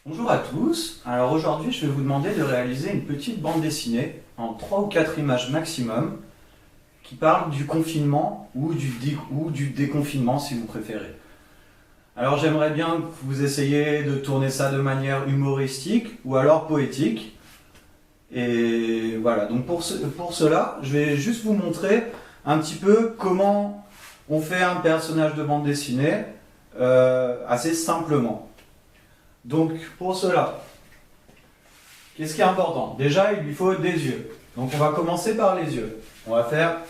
Bonjour à tous, alors aujourd'hui je vais vous demander de réaliser une petite bande dessinée en 3 ou 4 images maximum qui parle du confinement ou du déconfinement si vous préférez. Alors j'aimerais bien que vous essayiez de tourner ça de manière humoristique ou alors poétique. Et voilà, donc pour cela je vais juste vous montrer un petit peu comment on fait un personnage de bande dessinée assez simplement. Donc pour cela, qu'est-ce qui est important? Déjà, il lui faut des yeux. Donc on va commencer par les yeux. On va faire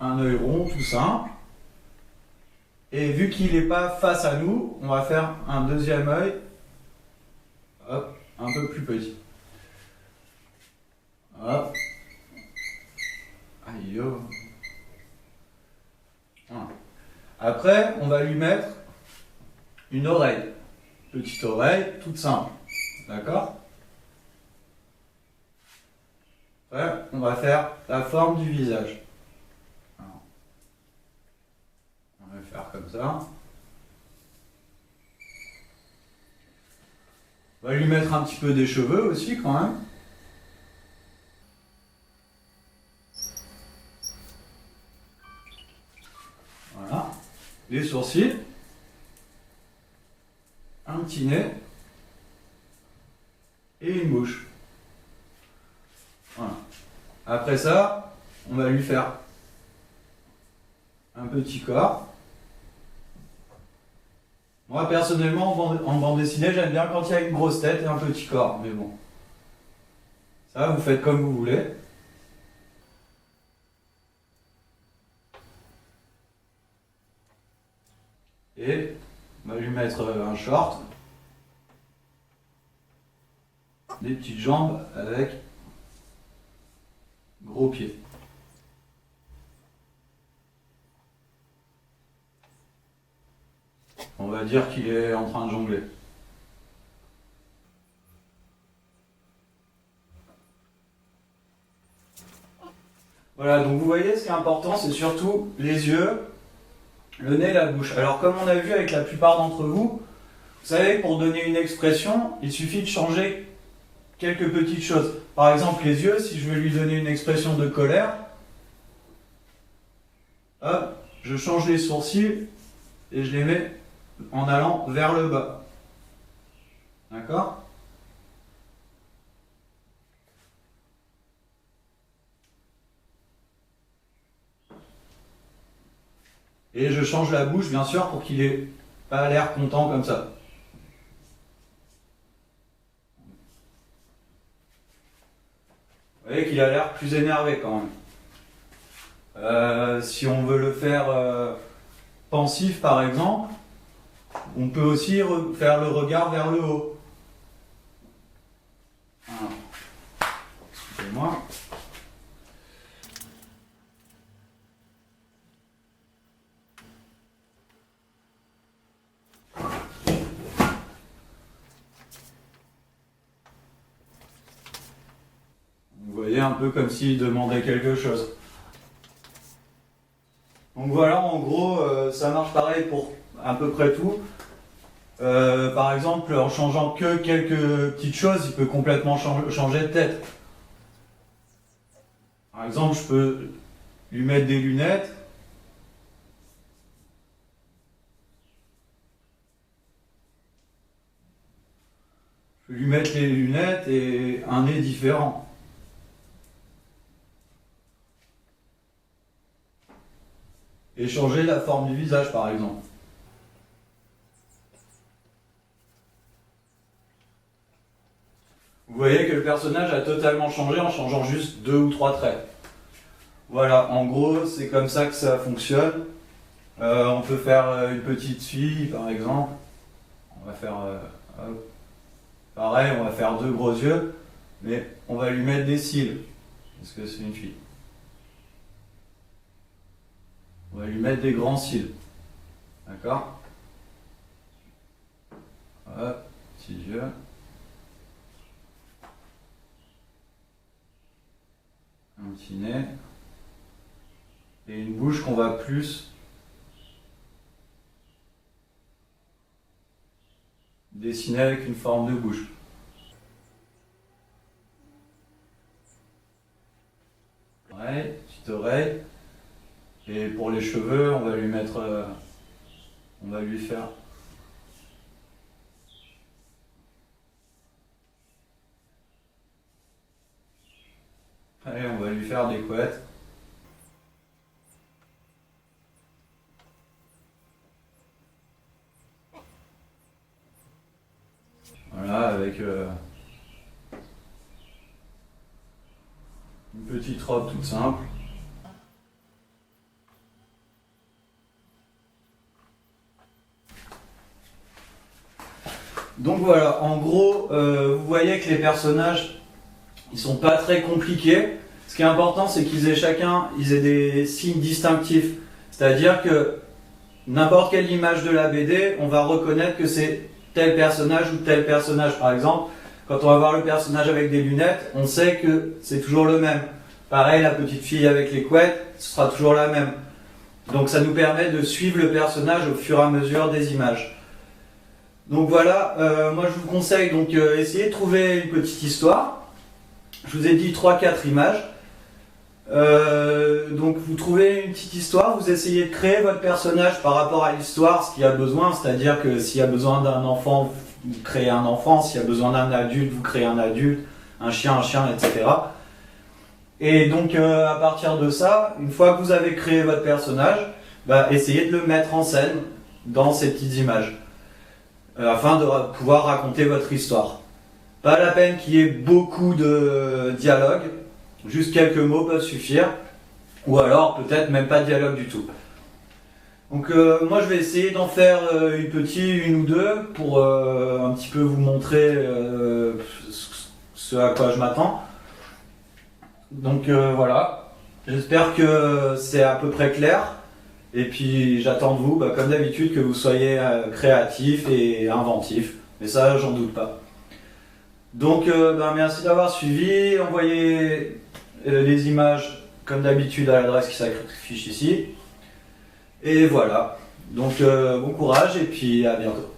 un œil rond tout simple. Et vu qu'il n'est pas face à nous, on va faire un deuxième œil, hop, un peu plus petit. Hop. Aïe, yo. Voilà. Après, on va lui mettre une oreille. Petite oreille, toute simple. D'accord? Après, on va faire la forme du visage. Alors, on va le faire comme ça. On va lui mettre un petit peu des cheveux aussi quand même. Voilà. Des sourcils. Un petit nez. Et une bouche. Voilà. Après ça, on va lui faire un petit corps. Moi personnellement, en bande dessinée, j'aime bien quand il y a une grosse tête et un petit corps. Mais bon, ça vous faites comme vous voulez. Et on va lui mettre un short. Des petites jambes avec gros pieds. On va dire qu'il est en train de jongler. Voilà, donc vous voyez, ce qui est important, c'est surtout les yeux, le nez et la bouche. Alors comme on a vu avec la plupart d'entre vous, vous savez, pour donner une expression, il suffit de changer quelques petites choses. Par exemple, les yeux, si je veux lui donner une expression de colère, hop, je change les sourcils et je les mets en allant vers le bas. D'accord? Et je change la bouche, bien sûr, pour qu'il ait pas l'air content comme ça. Vous voyez qu'il a l'air plus énervé quand même. Si on veut le faire pensif, par exemple, on peut aussi faire le regard vers le haut. Voilà. Excusez-moi. Vous voyez, un peu comme s'il demandait quelque chose. Donc voilà, en gros, ça marche pareil pour à peu près tout. Par exemple, en changeant que quelques petites choses, il peut complètement changer de tête. Par exemple, je peux lui mettre des lunettes. Je peux lui mettre les lunettes et un nez différent. Et changer la forme du visage, par exemple. Vous voyez que le personnage a totalement changé en changeant juste 2 ou 3 traits. Voilà, en gros, c'est comme ça que ça fonctionne. On peut faire une petite fille, par exemple. On va faire... hop. Pareil, on va faire 2 gros yeux, mais on va lui mettre des cils, parce que c'est une fille. On va lui mettre des grands cils. D'accord? Hop, petits yeux. Un petit nez. Et une bouche qu'on va plus dessiner avec une forme de bouche. Ouais, petite oreille. Et pour les cheveux, on va lui mettre... on va lui faire... Allez, on va lui faire des couettes. Voilà, avec une petite robe toute simple. Donc voilà, en gros, vous voyez que les personnages, ils sont pas très compliqués. Ce qui est important, c'est qu'ils aient chacun, des signes distinctifs. C'est-à-dire que n'importe quelle image de la BD, on va reconnaître que c'est tel personnage ou tel personnage. Par exemple, quand on va voir le personnage avec des lunettes, on sait que c'est toujours le même. Pareil, la petite fille avec les couettes, ce sera toujours la même. Donc ça nous permet de suivre le personnage au fur et à mesure des images. Donc voilà, moi je vous conseille donc essayer de trouver une petite histoire. Je vous ai dit 3-4 images. Donc vous trouvez une petite histoire, vous essayez de créer votre personnage par rapport à l'histoire, ce qu'il y a besoin, c'est-à-dire que s'il y a besoin d'un enfant, vous créez un enfant, s'il y a besoin d'un adulte, vous créez un adulte, un chien, etc. Et donc à partir de ça, une fois que vous avez créé votre personnage, essayez de le mettre en scène dans ces petites images, afin de pouvoir raconter votre histoire. Pas la peine qu'il y ait beaucoup de dialogue, juste quelques mots peuvent suffire, ou alors peut-être même pas de dialogue du tout. Donc moi je vais essayer d'en faire une ou deux pour un petit peu vous montrer ce à quoi je m'attends. Donc voilà, j'espère que c'est à peu près clair. Et puis j'attends de vous, comme d'habitude, que vous soyez créatifs et inventifs. Mais ça, j'en doute pas. Donc merci d'avoir suivi. Envoyez les images comme d'habitude à l'adresse qui s'affiche ici. Et voilà. Donc bon courage et puis à bientôt.